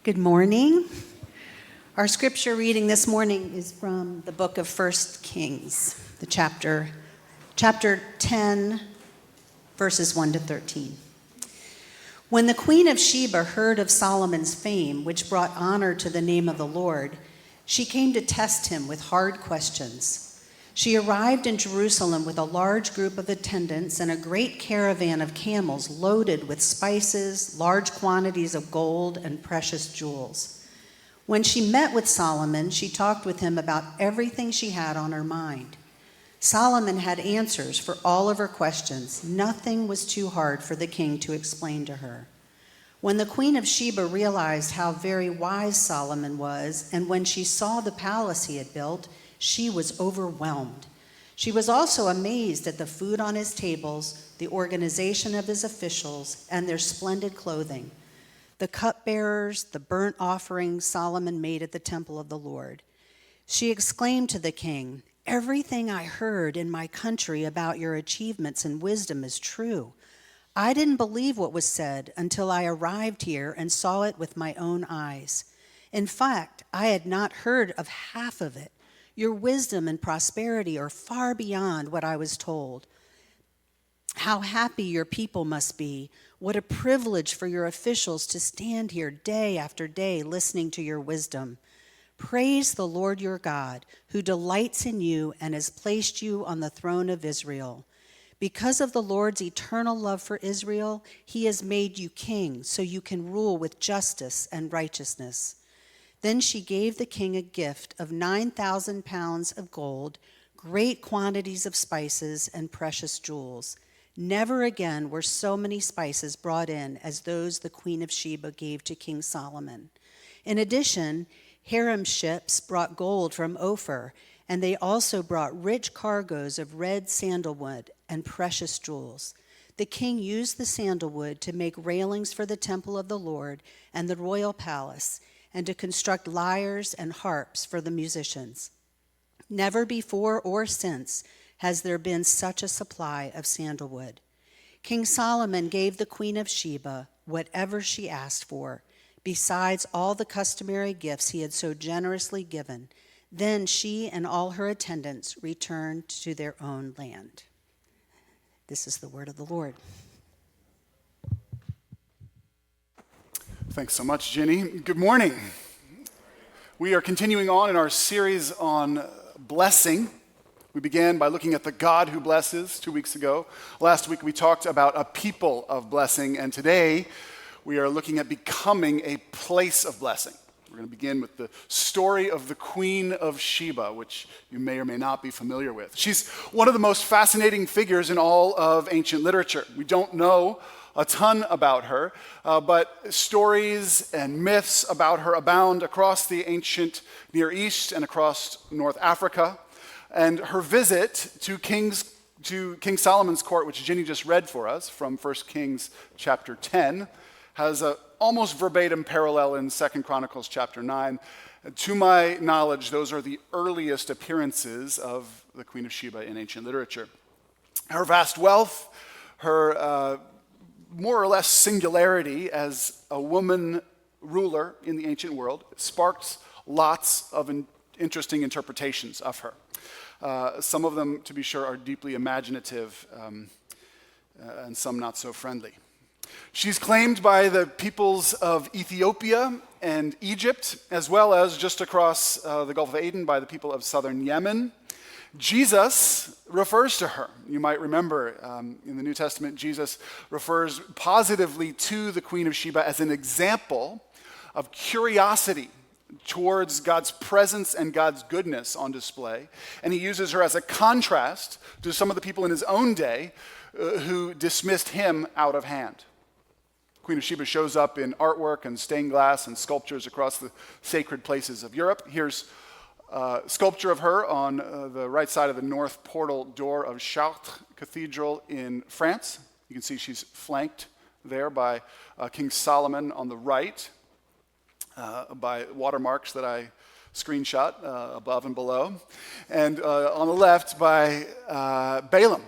Good morning. Our scripture reading this morning is from the book of 1 Kings, the chapter 10, verses 1 to 13. When the queen of Sheba heard of Solomon's fame, which brought honor to the name of the Lord, she came to test him with hard questions. She arrived in Jerusalem with a large group of attendants and a great caravan of camels loaded with spices, large quantities of gold, and precious jewels. When she met with Solomon, she talked with him about everything she had on her mind. Solomon had answers for all of her questions. Nothing was too hard for the king to explain to her. When the queen of Sheba realized how very wise Solomon was, and when she saw the palace he had built, she was overwhelmed. She was also amazed at the food on his tables, the organization of his officials, and their splendid clothing, the cupbearers, the burnt offerings Solomon made at the temple of the Lord. She exclaimed to the king, "Everything I heard in my country about your achievements and wisdom is true. I didn't believe what was said until I arrived here and saw it with my own eyes. In fact, I had not heard of half of it. Your wisdom and prosperity are far beyond what I was told. How happy your people must be. What a privilege for your officials to stand here day after day listening to your wisdom. Praise the Lord your God, who delights in you and has placed you on the throne of Israel. Because of the Lord's eternal love for Israel, he has made you king so you can rule with justice and righteousness." Then she gave the king a gift of 9,000 pounds of gold, great quantities of spices, and precious jewels. Never again were so many spices brought in as those the queen of Sheba gave to King Solomon. In addition, harem ships brought gold from Ophir, and they also brought rich cargoes of red sandalwood and precious jewels. The king used the sandalwood to make railings for the temple of the Lord and the royal palace, and to construct lyres and harps for the musicians. Never before or since has there been such a supply of sandalwood. King Solomon gave the queen of Sheba whatever she asked for, besides all the customary gifts he had so generously given. Then she and all her attendants returned to their own land. This is the word of the Lord. Thanks so much, Jenny. Good morning. We are continuing on in our series on blessing. We began by looking at the God who blesses 2 weeks ago. Last week we talked about a people of blessing, and today we are looking at becoming a place of blessing. We're going to begin with the story of the Queen of Sheba, which you may or may not be familiar with. She's one of the most fascinating figures in all of ancient literature. We don't know a ton about her, but stories and myths about her abound across the ancient Near East and across North Africa. And her visit to King Solomon's court, which Ginny just read for us from 1 Kings chapter 10, has an almost verbatim parallel in 2 Chronicles chapter 9. To my knowledge, those are the earliest appearances of the Queen of Sheba in ancient literature. Her vast wealth, her more or less singularity as a woman ruler in the ancient world sparked lots of interesting interpretations of her. Some of them, to be sure, are deeply imaginative and some not so friendly. She's claimed by the peoples of Ethiopia and Egypt, as well as just across the Gulf of Aden by the people of southern Yemen. Jesus refers to her. You might remember in the New Testament, Jesus refers positively to the Queen of Sheba as an example of curiosity towards God's presence and God's goodness on display. And he uses her as a contrast to some of the people in his own day who dismissed him out of hand. Queen of Sheba shows up in artwork and stained glass and sculptures across the sacred places of Europe. Here's sculpture of her on the right side of the north portal door of Chartres Cathedral in France. You can see she's flanked there by King Solomon on the right, by watermarks that I screenshot above and below, and on the left by Balaam,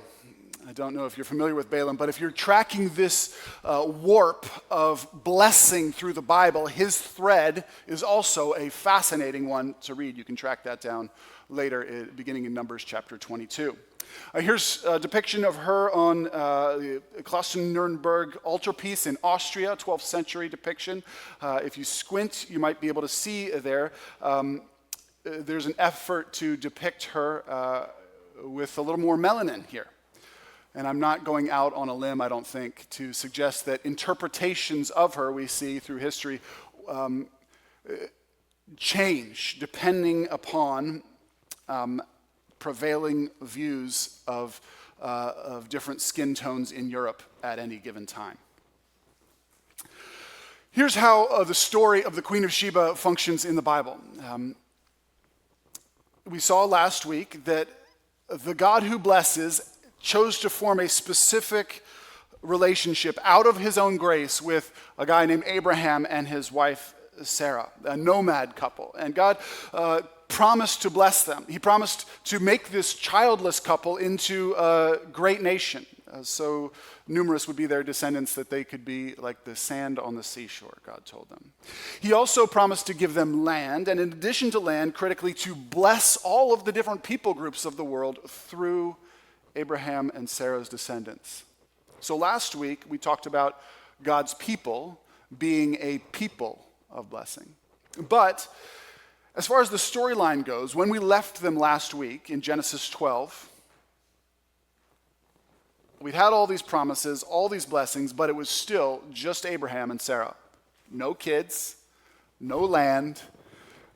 I don't know if you're familiar with Balaam, but if you're tracking this warp of blessing through the Bible, his thread is also a fascinating one to read. You can track that down later, beginning in Numbers chapter 22. Here's a depiction of her on the Kloster-Nürnberg altarpiece in Austria, 12th century depiction. If you squint, you might be able to see there. There's an effort to depict her with a little more melanin here. And I'm not going out on a limb, I don't think, to suggest that interpretations of her we see through history change depending upon prevailing views of different skin tones in Europe at any given time. Here's how the story of the Queen of Sheba functions in the Bible. We saw last week that the God who blesses chose to form a specific relationship out of his own grace with a guy named Abraham and his wife Sarah, a nomad couple. And God promised to bless them. He promised to make this childless couple into a great nation. So numerous would be their descendants that they could be like the sand on the seashore, God told them. He also promised to give them land, and in addition to land, critically, to bless all of the different people groups of the world through Abraham and Sarah's descendants. So last week, we talked about God's people being a people of blessing. But as far as the storyline goes, when we left them last week in Genesis 12, we'd had all these promises, all these blessings, but it was still just Abraham and Sarah. No kids, no land,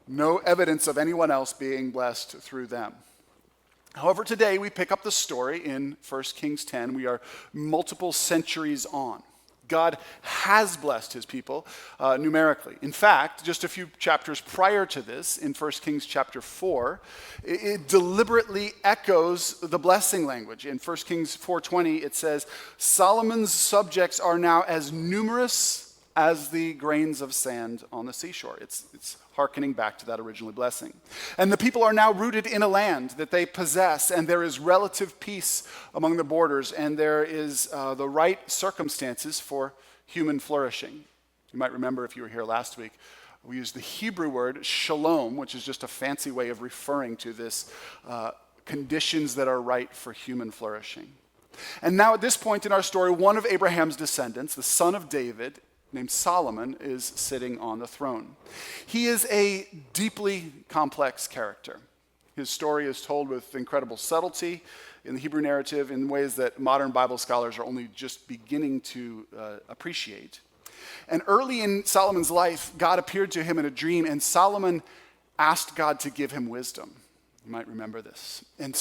no evidence of anyone else being blessed through them. However, today we pick up the story in 1 Kings 10. We are multiple centuries on. God has blessed his people numerically. In fact, just a few chapters prior to this, in 1 Kings chapter 4, it deliberately echoes the blessing language. In 1 Kings 4:20, it says, Solomon's subjects are now as numerous as the grains of sand on the seashore. It's hearkening back to that original blessing. And the people are now rooted in a land that they possess, and there is relative peace among the borders, and there is the right circumstances for human flourishing. You might remember if you were here last week, we used the Hebrew word shalom, which is just a fancy way of referring to this conditions that are right for human flourishing. And now at this point in our story, one of Abraham's descendants, the son of David, named Solomon, is sitting on the throne. He is a deeply complex character. His story is told with incredible subtlety in the Hebrew narrative in ways that modern Bible scholars are only just beginning to appreciate. And early in Solomon's life, God appeared to him in a dream, and Solomon asked God to give him wisdom. You might remember this. And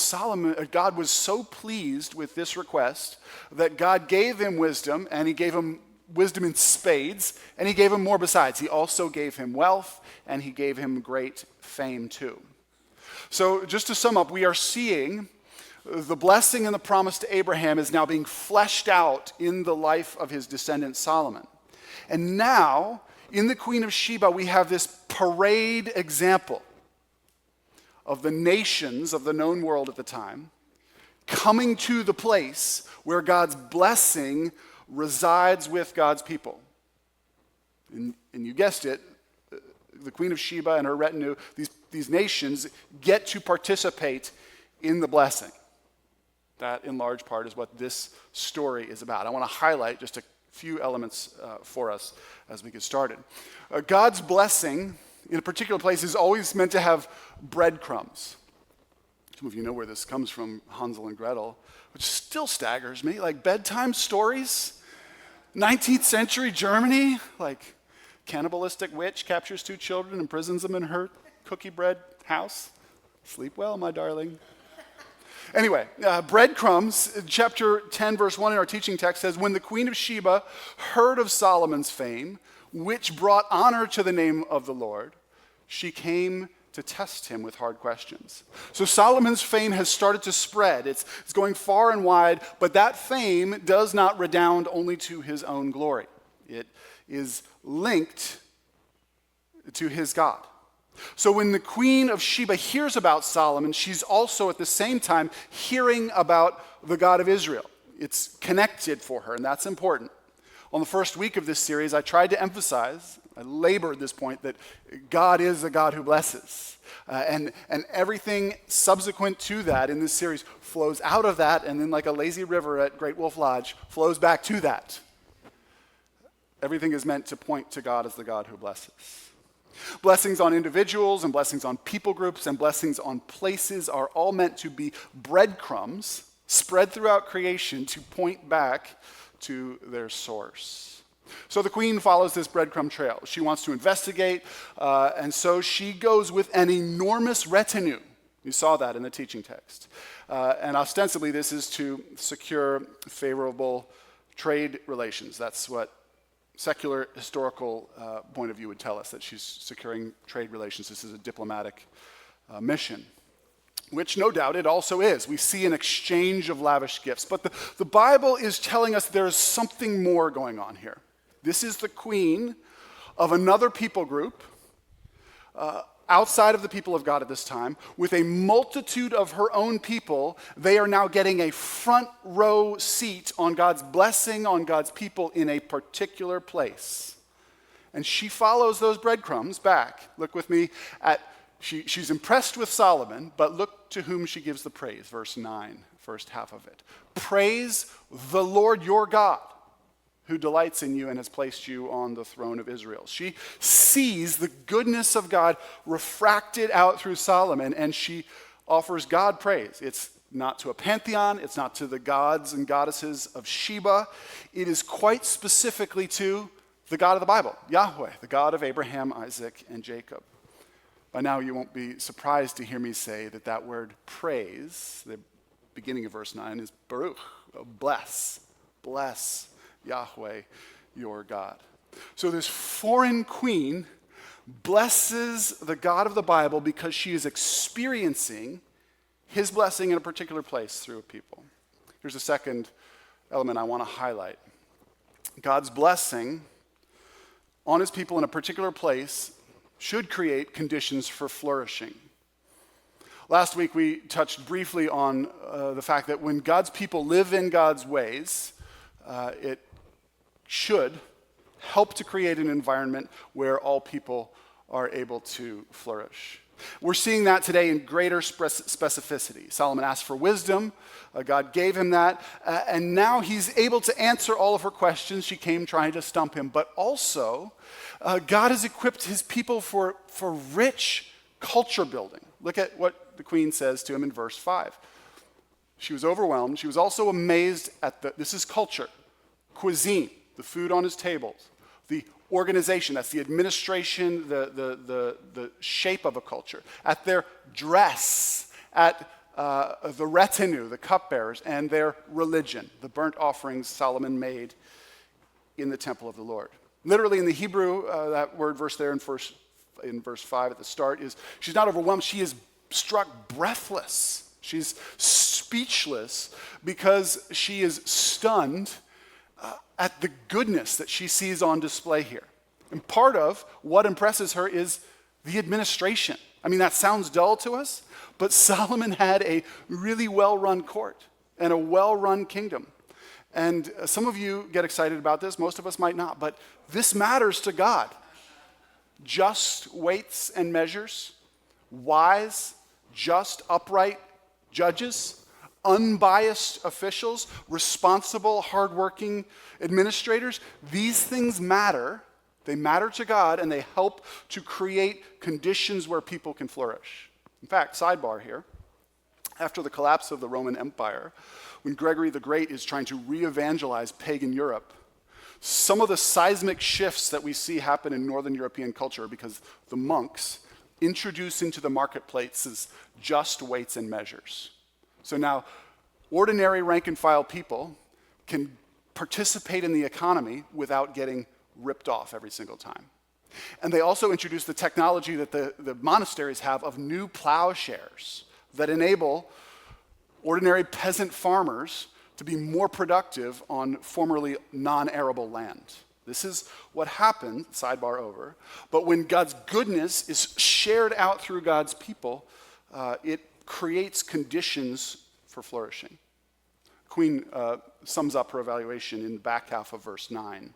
God was so pleased with this request that God gave him wisdom, and he gave him wisdom in spades, and he gave him more besides. He also gave him wealth, and he gave him great fame too. So just to sum up, we are seeing the blessing and the promise to Abraham is now being fleshed out in the life of his descendant Solomon. And now, in the Queen of Sheba, we have this parade example of the nations of the known world at the time coming to the place where God's blessing resides with God's people. And you guessed it, the Queen of Sheba and her retinue, these nations get to participate in the blessing. That, in large part, is what this story is about. I want to highlight just a few elements for us as we get started. God's blessing in a particular place is always meant to have breadcrumbs. Some of you know where this comes from, Hansel and Gretel, which still staggers me. Like bedtime stories, 19th century Germany, like cannibalistic witch captures 2 children, imprisons them in her cookie bread house. Sleep well, my darling. Anyway, breadcrumbs, chapter 10, verse 1 in our teaching text says, when the Queen of Sheba heard of Solomon's fame, which brought honor to the name of the Lord, she came to test him with hard questions. So Solomon's fame has started to spread. It's going far and wide, but that fame does not redound only to his own glory. It is linked to his God. So when the Queen of Sheba hears about Solomon, she's also at the same time hearing about the God of Israel. It's connected for her, and that's important. On the first week of this series, I tried to emphasize, I labored this point, that God is a God who blesses. And everything subsequent to that in this series flows out of that, and then like a lazy river at Great Wolf Lodge, flows back to that. Everything is meant to point to God as the God who blesses. Blessings on individuals and blessings on people groups and blessings on places are all meant to be breadcrumbs spread throughout creation to point back to their source. So the queen follows this breadcrumb trail. She wants to investigate, and so she goes with an enormous retinue. You saw that in the teaching text. And ostensibly, this is to secure favorable trade relations. That's what secular historical point of view would tell us, that she's securing trade relations. This is a diplomatic mission, which no doubt it also is. We see an exchange of lavish gifts. But the Bible is telling us there's something more going on here. This is the queen of another people group outside of the people of God at this time, with a multitude of her own people. They are now getting a front row seat on God's blessing on God's people in a particular place. And she follows those breadcrumbs back. Look with me at, she's impressed with Solomon, but look to whom she gives the praise. Verse 9, first half of it. Praise the Lord your God, who delights in you and has placed you on the throne of Israel. She sees the goodness of God refracted out through Solomon, and she offers God praise. It's not to a pantheon, it's not to the gods and goddesses of Sheba. It is quite specifically to the God of the Bible, Yahweh, the God of Abraham, Isaac, and Jacob. By now you won't be surprised to hear me say that word praise, the beginning of verse 9, is Baruch, bless, bless Yahweh, your God. So this foreign queen blesses the God of the Bible because she is experiencing his blessing in a particular place through a people. Here's a second element I want to highlight. God's blessing on his people in a particular place should create conditions for flourishing. Last week we touched briefly on the fact that when God's people live in God's ways, it should help to create an environment where all people are able to flourish. We're seeing that today in greater specificity. Solomon asked for wisdom. God gave him that. And now he's able to answer all of her questions. She came trying to stump him. But also, God has equipped his people for rich culture building. Look at what the queen says to him in verse 5. She was overwhelmed. She was also amazed at this is culture, cuisine, the food on his tables, the organization, that's the administration, the shape of a culture, at their dress, at the retinue, the cupbearers, and their religion, the burnt offerings Solomon made in the temple of the Lord. Literally in the Hebrew, that word verse there in verse 5 at the start is, she's not overwhelmed, she is struck breathless. She's speechless because she is stunned at the goodness that she sees on display here. And part of what impresses her is the administration. I mean, that sounds dull to us, but Solomon had a really well-run court and a well-run kingdom. And some of you get excited about this, most of us might not, but this matters to God. Just weights and measures, wise, just, upright judges, unbiased officials, responsible, hardworking administrators. These things matter. They matter to God, and they help to create conditions where people can flourish. In fact, sidebar here, after the collapse of the Roman Empire, when Gregory the Great is trying to re-evangelize pagan Europe, some of the seismic shifts that we see happen in Northern European culture are because the monks introduce into the marketplaces just weights and measures. So now, ordinary rank and file people can participate in the economy without getting ripped off every single time. And they also introduce the technology that the monasteries have of new plowshares that enable ordinary peasant farmers to be more productive on formerly non-arable land. This is what happened, sidebar over, but when God's goodness is shared out through God's people, it creates conditions for flourishing. Queen sums up her evaluation in the back half of verse 9.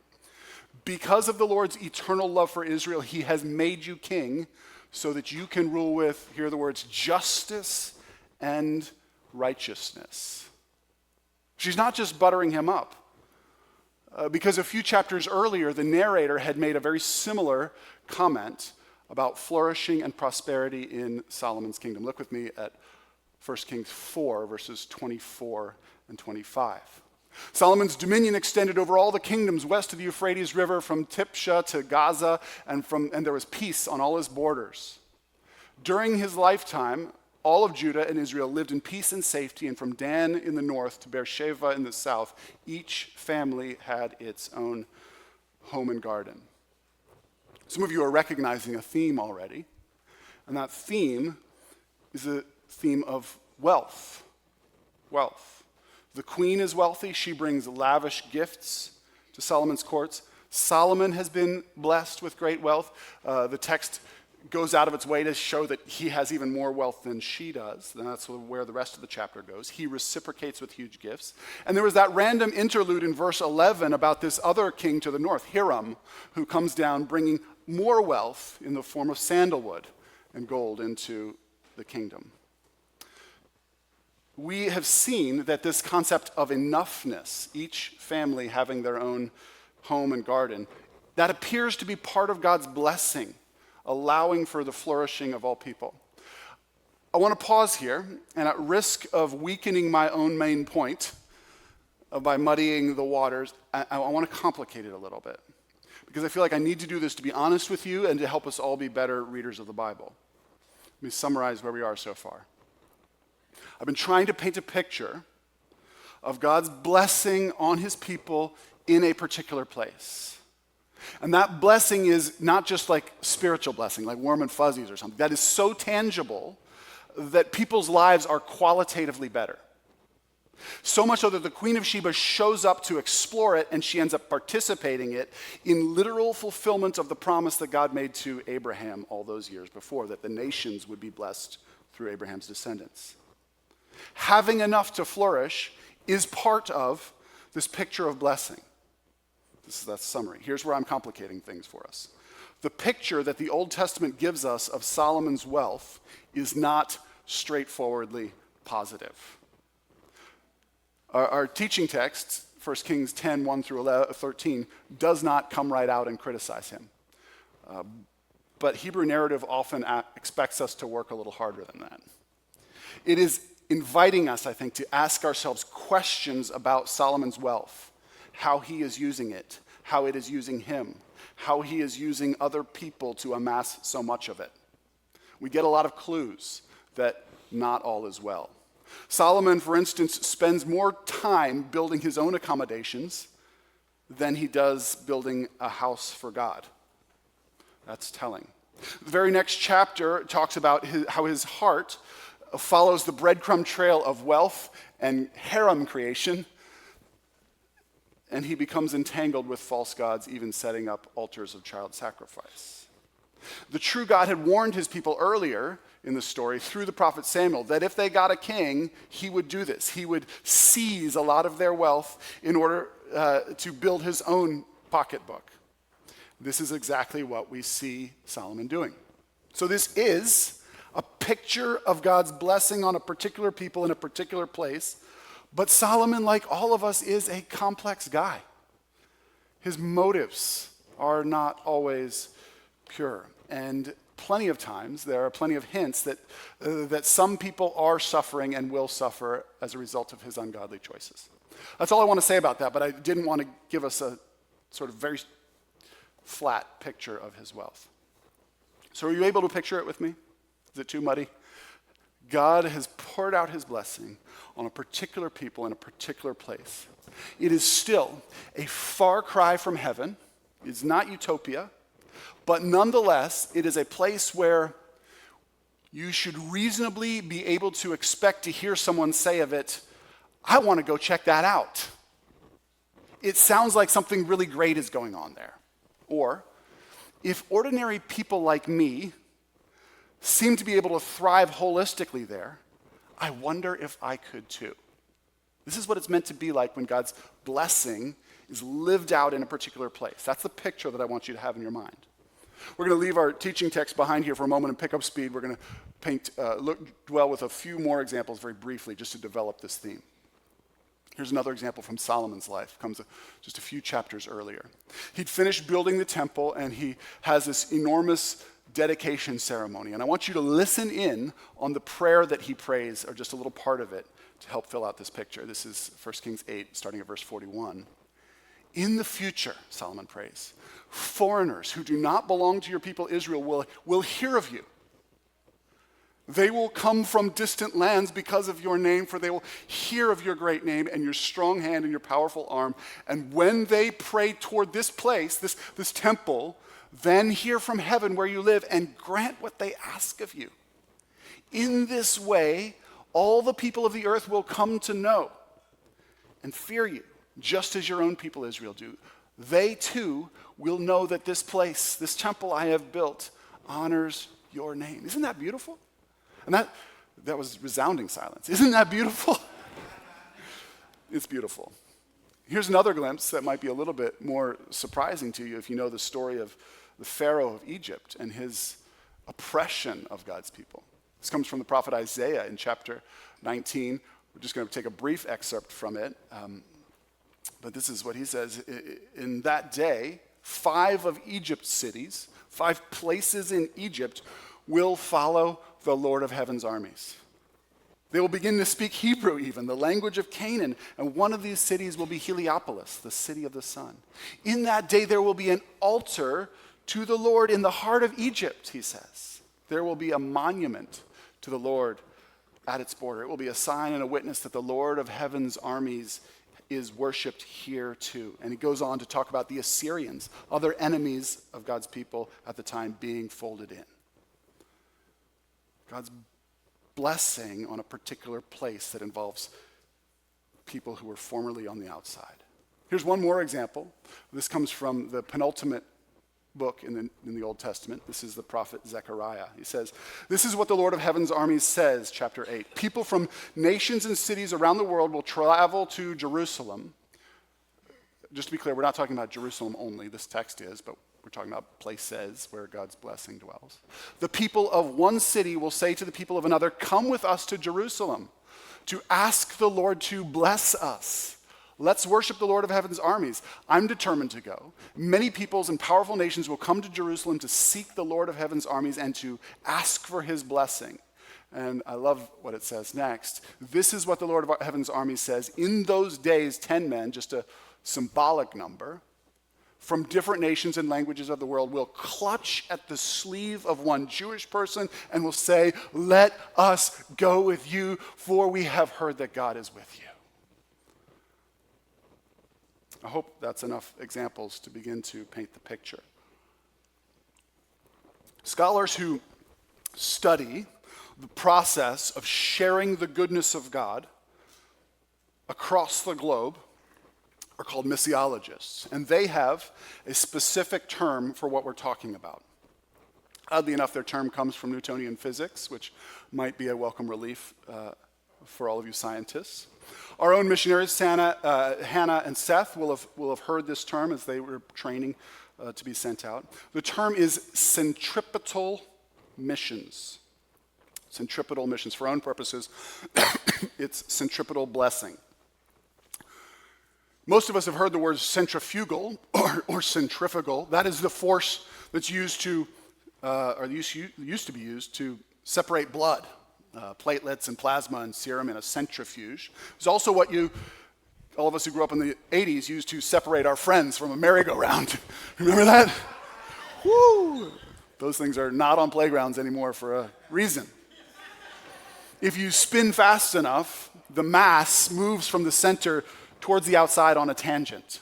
Because of the Lord's eternal love for Israel, he has made you king so that you can rule with, here are the words, justice and righteousness. She's not just buttering him up. Because a few chapters earlier, the narrator had made a very similar comment about flourishing and prosperity in Solomon's kingdom. Look with me at 1 Kings 4, verses 24 and 25. Solomon's dominion extended over all the kingdoms west of the Euphrates River, from Tipsha to Gaza, and there was peace on all his borders. During his lifetime, all of Judah and Israel lived in peace and safety, and from Dan in the north to Beersheba in the south, each family had its own home and garden. Some of you are recognizing a theme already, and that theme is a theme of wealth. Wealth. The queen is wealthy. She brings lavish gifts to Solomon's courts. Solomon has been blessed with great wealth. The text goes out of its way to show that he has even more wealth than she does. And that's where the rest of the chapter goes. He reciprocates with huge gifts. And there was that random interlude in verse 11 about this other king to the north, Hiram, who comes down bringing more wealth in the form of sandalwood and gold into the kingdom. We have seen that this concept of enoughness, each family having their own home and garden, that appears to be part of God's blessing, allowing for the flourishing of all people. I want to pause here, and at risk of weakening my own main point by muddying the waters, I want to complicate it a little bit, because I feel like I need to do this to be honest with you and to help us all be better readers of the Bible. Let me summarize where we are so far. I've been trying to paint a picture of God's blessing on his people in a particular place. And that blessing is not just like spiritual blessing, like warm and fuzzies or something. That is so tangible that people's lives are qualitatively better. So much so that the Queen of Sheba shows up to explore it, and she ends up participating it in literal fulfillment of the promise that God made to Abraham all those years before, that the nations would be blessed through Abraham's descendants. Having enough to flourish is part of this picture of blessing. That's the summary. Here's where I'm complicating things for us. The picture that the Old Testament gives us of Solomon's wealth is not straightforwardly positive. Our teaching text, 1 Kings 10, 1 through 13, does not come right out and criticize him. But Hebrew narrative often expects us to work a little harder than that. It is inviting us, I think, to ask ourselves questions about Solomon's wealth. How he is using it, how it is using him, how he is using other people to amass so much of it. We get a lot of clues that not all is well. Solomon, for instance, spends more time building his own accommodations than he does building a house for God. That's telling. The very next chapter talks about how his heart follows the breadcrumb trail of wealth and harem creation, and he becomes entangled with false gods, even setting up altars of child sacrifice. The true God had warned his people earlier in the story through the prophet Samuel that if they got a king, he would do this. He would seize a lot of their wealth in order to build his own pocketbook. This is exactly what we see Solomon doing. So this is a picture of God's blessing on a particular people in a particular place. But Solomon, like all of us, is a complex guy. His motives are not always pure. And plenty of times, there are plenty of hints that some people are suffering and will suffer as a result of his ungodly choices. That's all I want to say about that, but I didn't want to give us a sort of very flat picture of his wealth. So are you able to picture it with me? Is it too muddy? God has poured out his blessing on a particular people in a particular place. It is still a far cry from heaven. It's not utopia, but nonetheless, it is a place where you should reasonably be able to expect to hear someone say of it, I want to go check that out. It sounds like something really great is going on there. Or, if ordinary people like me seem to be able to thrive holistically there, I wonder if I could too. This is what it's meant to be like when God's blessing is lived out in a particular place. That's the picture that I want you to have in your mind. We're going to leave our teaching text behind here for a moment and pick up speed. We're going to dwell with a few more examples very briefly just to develop this theme. Here's another example from Solomon's life. It comes just a few chapters earlier. He'd finished building the temple, and he has this enormous dedication ceremony. And I want you to listen in on the prayer that he prays, or just a little part of it, to help fill out this picture. This is 1 Kings 8, starting at verse 41. In the future, Solomon prays, foreigners who do not belong to your people Israel will hear of you. They will come from distant lands because of your name, for they will hear of your great name and your strong hand and your powerful arm. And when they pray toward this place, this temple, then hear from heaven where you live and grant what they ask of you. In this way, all the people of the earth will come to know and fear you, just as your own people Israel do. They too will know that this place, this temple I have built, honors your name. Isn't that beautiful? And that was resounding silence. Isn't that beautiful? It's beautiful. Here's another glimpse that might be a little bit more surprising to you if you know the story of the Pharaoh of Egypt and his oppression of God's people. This comes from the prophet Isaiah in chapter 19. We're just going to take a brief excerpt from it. But this is what he says. In that day, 5 of Egypt's cities, 5 places in Egypt will follow the Lord of heaven's armies. They will begin to speak Hebrew even, the language of Canaan, and one of these cities will be Heliopolis, the city of the sun. In that day there will be an altar to the Lord in the heart of Egypt, he says. There will be a monument to the Lord at its border. It will be a sign and a witness that the Lord of heaven's armies is worshipped here too. And he goes on to talk about the Assyrians, other enemies of God's people at the time, being folded in. God's blessing on a particular place that involves people who were formerly on the outside. Here's one more example. This comes from the penultimate book in the Old Testament. This is the prophet Zechariah. He says, "This is what the Lord of heaven's armies says," chapter 8. "People from nations and cities around the world will travel to Jerusalem." Just to be clear, we're not talking about Jerusalem only. This text is, but we're talking about places where God's blessing dwells. "The people of one city will say to the people of another, 'Come with us to Jerusalem to ask the Lord to bless us. Let's worship the Lord of heaven's armies. I'm determined to go. Many peoples and powerful nations will come to Jerusalem to seek the Lord of heaven's armies and to ask for his blessing.'" And I love what it says next. "This is what the Lord of heaven's armies says. In those days, 10 men," just a symbolic number, "from different nations and languages of the world will clutch at the sleeve of one Jewish person and will say, 'Let us go with you, for we have heard that God is with you.'" I hope that's enough examples to begin to paint the picture. Scholars who study the process of sharing the goodness of God across the globe are called missiologists, and they have a specific term for what we're talking about. Oddly enough, their term comes from Newtonian physics, which might be a welcome relief for all of you scientists. Our own missionaries, Hannah and Seth, will have heard this term as they were training to be sent out. The term is centripetal missions. Centripetal missions. For our own purposes, it's centripetal blessing. Most of us have heard the words centrifugal or centrifugal. That is the force that's used to be used to separate blood, platelets and plasma and serum in a centrifuge. It's also what all of us who grew up in the 80s, used to separate our friends from a merry-go-round. Remember that? Woo! Those things are not on playgrounds anymore for a reason. If you spin fast enough, the mass moves from the center towards the outside on a tangent,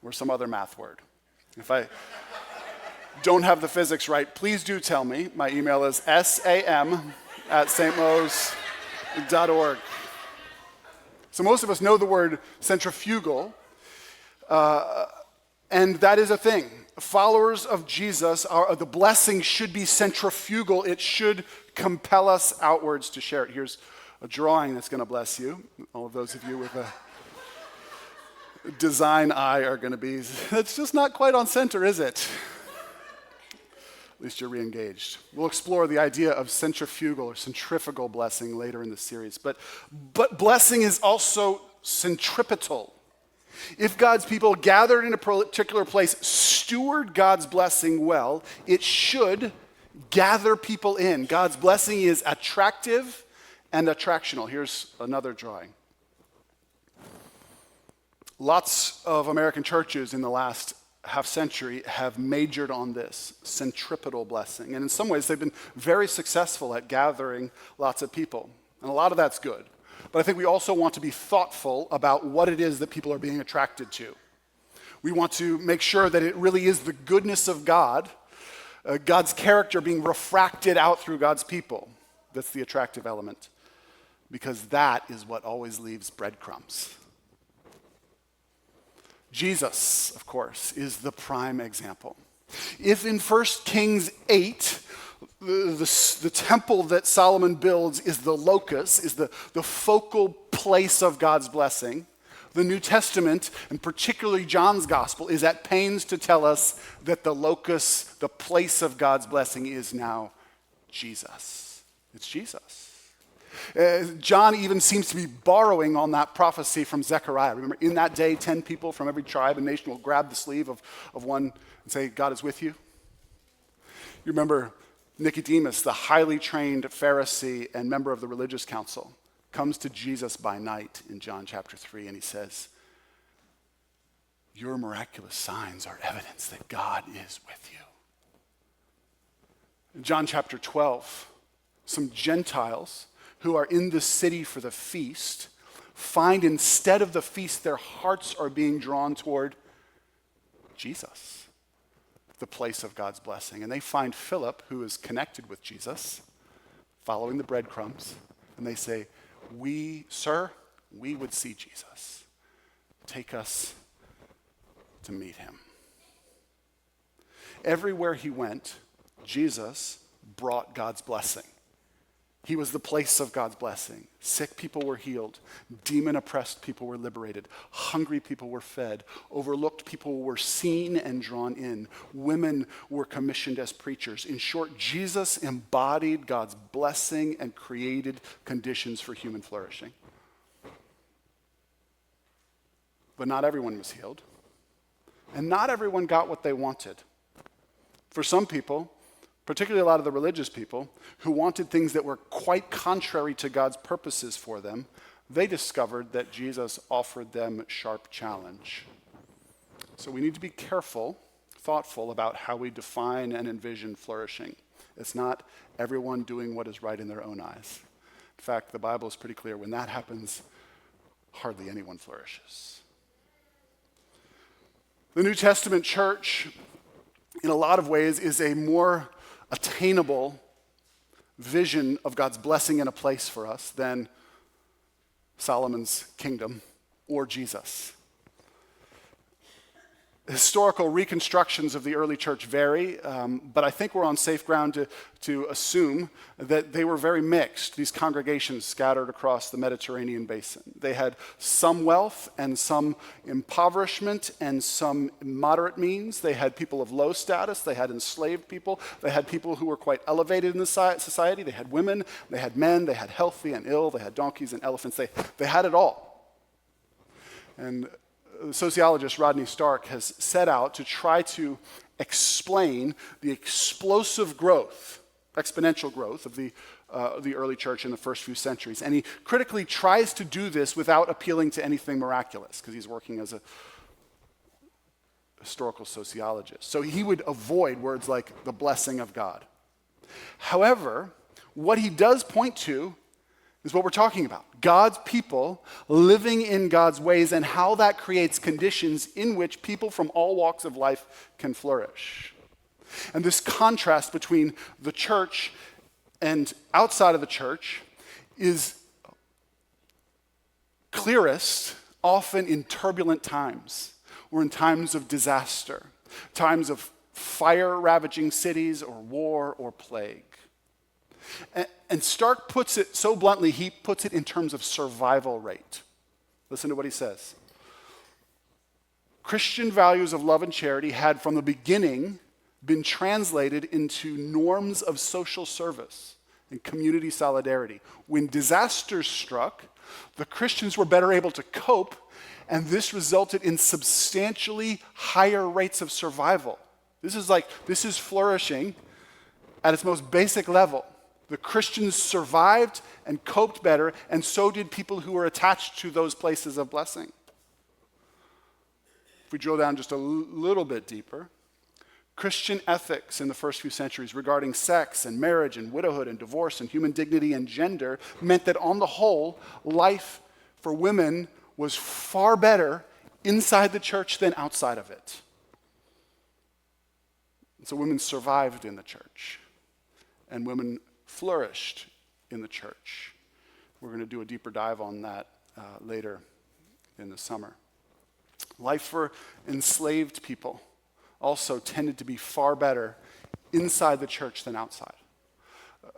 or some other math word. If I don't have the physics right, please do tell me. My email is sam@stmos.org. So most of us know the word centrifugal, and that is a thing. Followers of Jesus, the blessing should be centrifugal. It should compel us outwards to share it. Here's a drawing that's going to bless you. All of those of you with a design eye are going to be, it's just not quite on center, is it? At least you're re-engaged. We'll explore the idea of centrifugal or centrifugal blessing later in the series. But blessing is also centripetal. If God's people gathered in a particular place steward God's blessing well, it should gather people in. God's blessing is attractive and attractional. Here's another drawing. Lots of American churches in the last half century have majored on this centripetal blessing. And in some ways, they've been very successful at gathering lots of people. And a lot of that's good. But I think we also want to be thoughtful about what it is that people are being attracted to. We want to make sure that it really is the goodness of God, God's character being refracted out through God's people. That's the attractive element. Because that is what always leaves breadcrumbs. Jesus, of course, is the prime example. If in 1 Kings 8, the temple that Solomon builds is the locus, is the focal place of God's blessing, the New Testament, and particularly John's gospel, is at pains to tell us that the locus, the place of God's blessing is now Jesus. It's Jesus. John even seems to be borrowing on that prophecy from Zechariah. Remember, in that day, 10 people from every tribe and nation will grab the sleeve of one and say, God is with you. You remember Nicodemus, the highly trained Pharisee and member of the religious council, comes to Jesus by night in John chapter 3, and he says, your miraculous signs are evidence that God is with you. In John chapter 12, some Gentiles who are in the city for the feast find instead of the feast, their hearts are being drawn toward Jesus, the place of God's blessing. And they find Philip, who is connected with Jesus, following the breadcrumbs, and they say, Sir, we would see Jesus. Take us to meet him. Everywhere he went, Jesus brought God's blessing. He was the place of God's blessing. Sick people were healed. Demon-oppressed people were liberated. Hungry people were fed. Overlooked people were seen and drawn in. Women were commissioned as preachers. In short, Jesus embodied God's blessing and created conditions for human flourishing. But not everyone was healed. And not everyone got what they wanted. For some people, particularly a lot of the religious people, who wanted things that were quite contrary to God's purposes for them, they discovered that Jesus offered them sharp challenge. So we need to be careful, thoughtful about how we define and envision flourishing. It's not everyone doing what is right in their own eyes. In fact, the Bible is pretty clear. When that happens, hardly anyone flourishes. The New Testament church, in a lot of ways, is a more attainable vision of God's blessing in a place for us than Solomon's kingdom or Jesus. Historical reconstructions of the early church vary, but I think we're on safe ground to assume that they were very mixed, these congregations scattered across the Mediterranean basin. They had some wealth and some impoverishment and some moderate means. They had people of low status. They had enslaved people. They had people who were quite elevated in the society. They had women. They had men. They had healthy and ill. They had donkeys and elephants. They had it all. And the sociologist Rodney Stark has set out to try to explain the explosive growth, exponential growth of the early church in the first few centuries. And he critically tries to do this without appealing to anything miraculous, because he's working as a historical sociologist. So he would avoid words like the blessing of God. However, what he does point to is what we're talking about. God's people living in God's ways and how that creates conditions in which people from all walks of life can flourish. And this contrast between the church and outside of the church is clearest often in turbulent times or in times of disaster, times of fire ravaging cities or war or plague. And Stark puts it so bluntly, he puts it in terms of survival rate. Listen to what he says. Christian values of love and charity had from the beginning been translated into norms of social service and community solidarity. When disasters struck, the Christians were better able to cope, and this resulted in substantially higher rates of survival. This is flourishing at its most basic level. The Christians survived and coped better, and so did people who were attached to those places of blessing. If we drill down just a little bit deeper, Christian ethics in the first few centuries regarding sex and marriage and widowhood and divorce and human dignity and gender meant that on the whole, life for women was far better inside the church than outside of it. And so women survived in the church, and women flourished in the church. We're going to do a deeper dive on that later in the summer. Life for enslaved people also tended to be far better inside the church than outside.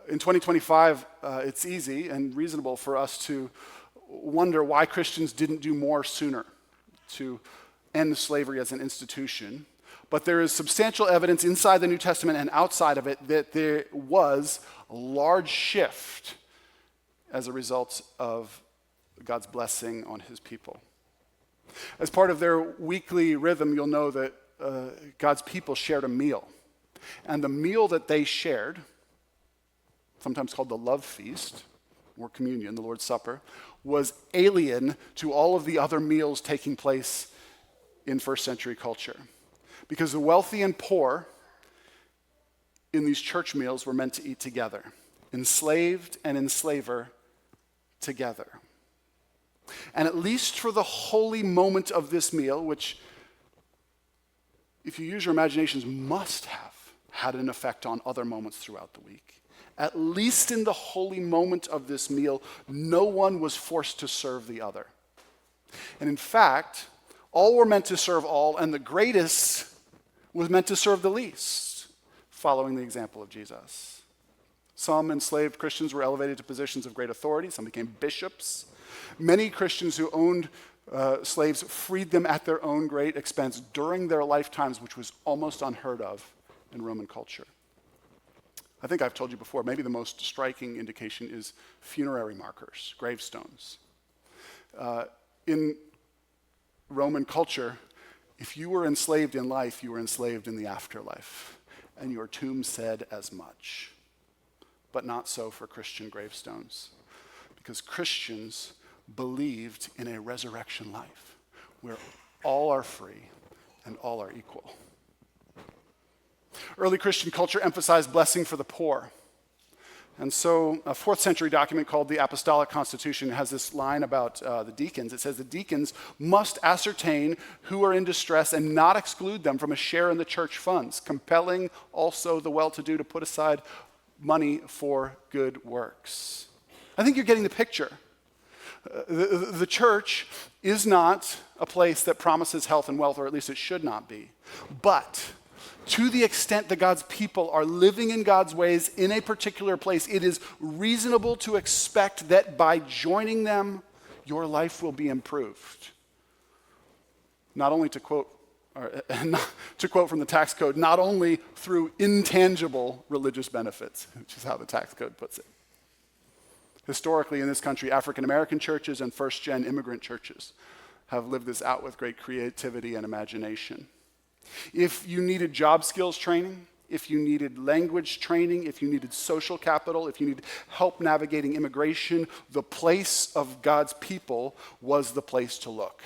In 2025, it's easy and reasonable for us to wonder why Christians didn't do more sooner to end slavery as an institution. But there is substantial evidence inside the New Testament and outside of it that there was a large shift as a result of God's blessing on his people. As part of their weekly rhythm, you'll know that God's people shared a meal. And the meal that they shared, sometimes called the love feast, or communion, the Lord's Supper, was alien to all of the other meals taking place in first century culture. Because the wealthy and poor in these church meals were meant to eat together. Enslaved and enslaver together. And at least for the holy moment of this meal, which, if you use your imaginations, must have had an effect on other moments throughout the week. At least in the holy moment of this meal, no one was forced to serve the other. And in fact, all were meant to serve all, and the greatest was meant to serve the least, following the example of Jesus. Some enslaved Christians were elevated to positions of great authority. Some became bishops. Many Christians who owned slaves freed them at their own great expense during their lifetimes, which was almost unheard of in Roman culture. I think I've told you before, maybe the most striking indication is funerary markers, gravestones. In Roman culture, if you were enslaved in life, you were enslaved in the afterlife, and your tomb said as much. But not so for Christian gravestones, because Christians believed in a resurrection life where all are free and all are equal. Early Christian culture emphasized blessing for the poor. And so a 4th century document called the Apostolic Constitution has this line about the deacons. It says the deacons must ascertain who are in distress and not exclude them from a share in the church funds, compelling also the well-to-do to put aside money for good works. I think you're getting the picture. The church is not a place that promises health and wealth, or at least it should not be. But to the extent that God's people are living in God's ways in a particular place, it is reasonable to expect that by joining them, your life will be improved. Not only to quote from the tax code, not only through intangible religious benefits, which is how the tax code puts it. Historically in this country, African American churches and first-gen immigrant churches have lived this out with great creativity and imagination. If you needed job skills training, if you needed language training, if you needed social capital, if you needed help navigating immigration, the place of God's people was the place to look.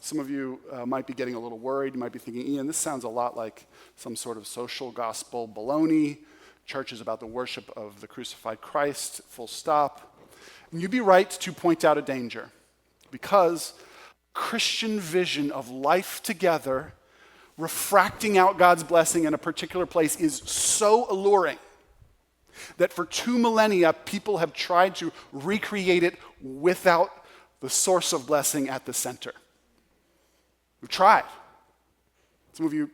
Some of you might be getting a little worried. You might be thinking, Ian, this sounds a lot like some sort of social gospel baloney. Church is about the worship of the crucified Christ, full stop. And you'd be right to point out a danger, because Christian vision of life together, refracting out God's blessing in a particular place, is so alluring that for 2 millennia, people have tried to recreate it without the source of blessing at the center. We've tried. Some of you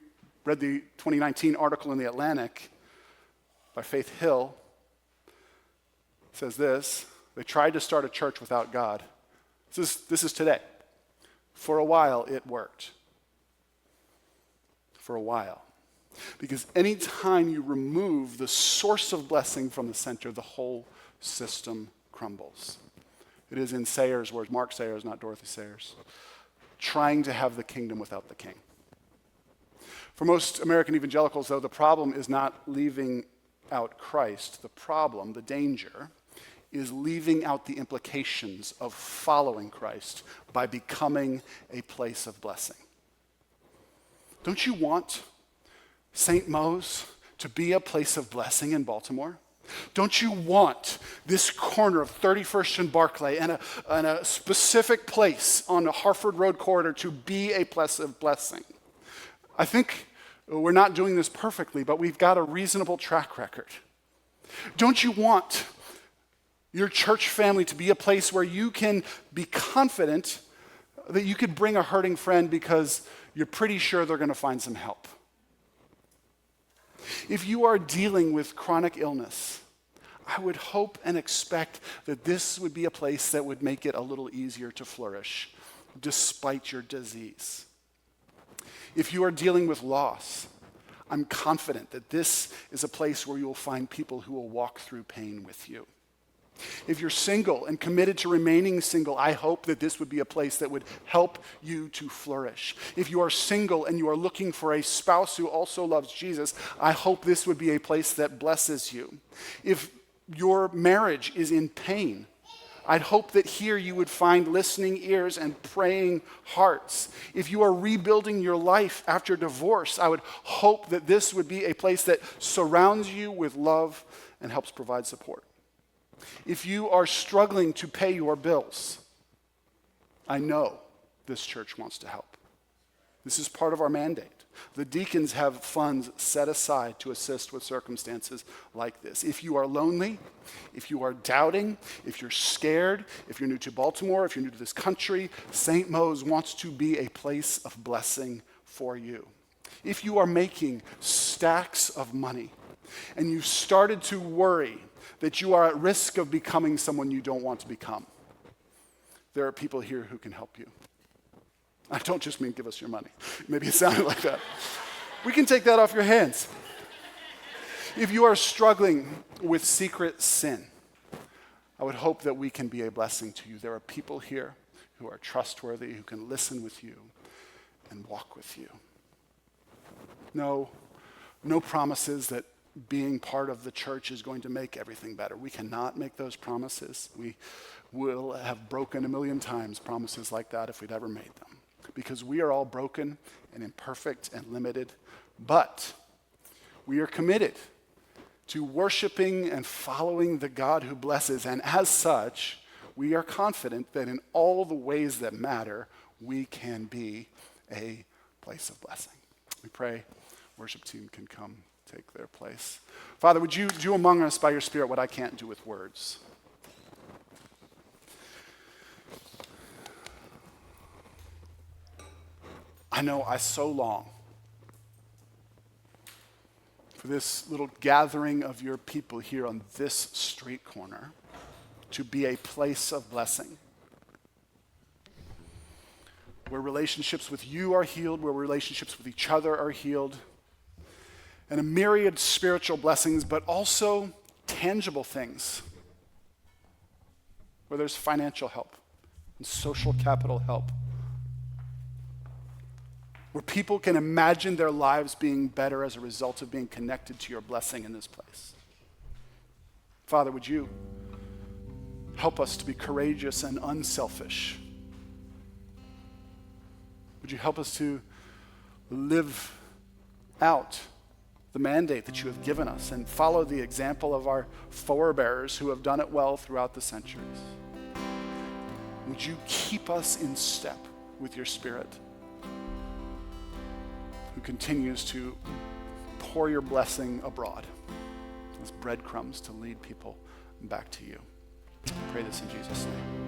read the 2019 article in The Atlantic by Faith Hill says this: they tried to start a church without God. This is today. For a while, it worked. For a while. Because anytime you remove the source of blessing from the center, the whole system crumbles. It is in Sayers' words, Mark Sayers, not Dorothy Sayers, trying to have the kingdom without the king. For most American evangelicals, though, the problem is not leaving out Christ. The problem, the danger, is leaving out the implications of following Christ by becoming a place of blessing. Don't you want St. Mo's to be a place of blessing in Baltimore? Don't you want this corner of 31st and Barclay and a specific place on the Harford Road corridor to be a place of blessing? I think we're not doing this perfectly, but we've got a reasonable track record. Don't you want your church family to be a place where you can be confident that you could bring a hurting friend because you're pretty sure they're going to find some help? If you are dealing with chronic illness, I would hope and expect that this would be a place that would make it a little easier to flourish despite your disease. If you are dealing with loss, I'm confident that this is a place where you will find people who will walk through pain with you. If you're single and committed to remaining single, I hope that this would be a place that would help you to flourish. If you are single and you are looking for a spouse who also loves Jesus, I hope this would be a place that blesses you. If your marriage is in pain, I'd hope that here you would find listening ears and praying hearts. If you are rebuilding your life after divorce, I would hope that this would be a place that surrounds you with love and helps provide support. If you are struggling to pay your bills, I know this church wants to help. This is part of our mandate. The deacons have funds set aside to assist with circumstances like this. If you are lonely, if you are doubting, if you're scared, if you're new to Baltimore, if you're new to this country, St. Mo's wants to be a place of blessing for you. If you are making stacks of money and you've started to worry that you are at risk of becoming someone you don't want to become, there are people here who can help you. I don't just mean give us your money. Maybe it sounded like that. We can take that off your hands. If you are struggling with secret sin, I would hope that we can be a blessing to you. There are people here who are trustworthy, who can listen with you and walk with you. No promises that being part of the church is going to make everything better. We cannot make those promises. We will have broken a million times promises like that if we'd ever made them, because we are all broken and imperfect and limited, but we are committed to worshiping and following the God who blesses, and as such, we are confident that in all the ways that matter, we can be a place of blessing. We pray worship team can come take their place. Father, would you do among us by your Spirit what I can't do with words? I know I so long for this little gathering of your people here on this street corner to be a place of blessing, where relationships with you are healed, where relationships with each other are healed, and a myriad spiritual blessings, but also tangible things, where there's financial help and social capital help, where people can imagine their lives being better as a result of being connected to your blessing in this place. Father, would you help us to be courageous and unselfish? Would you help us to live out the mandate that you have given us and follow the example of our forebears who have done it well throughout the centuries? Would you keep us in step with your Spirit, who continues to pour your blessing abroad as breadcrumbs to lead people back to you? I pray this in Jesus' name.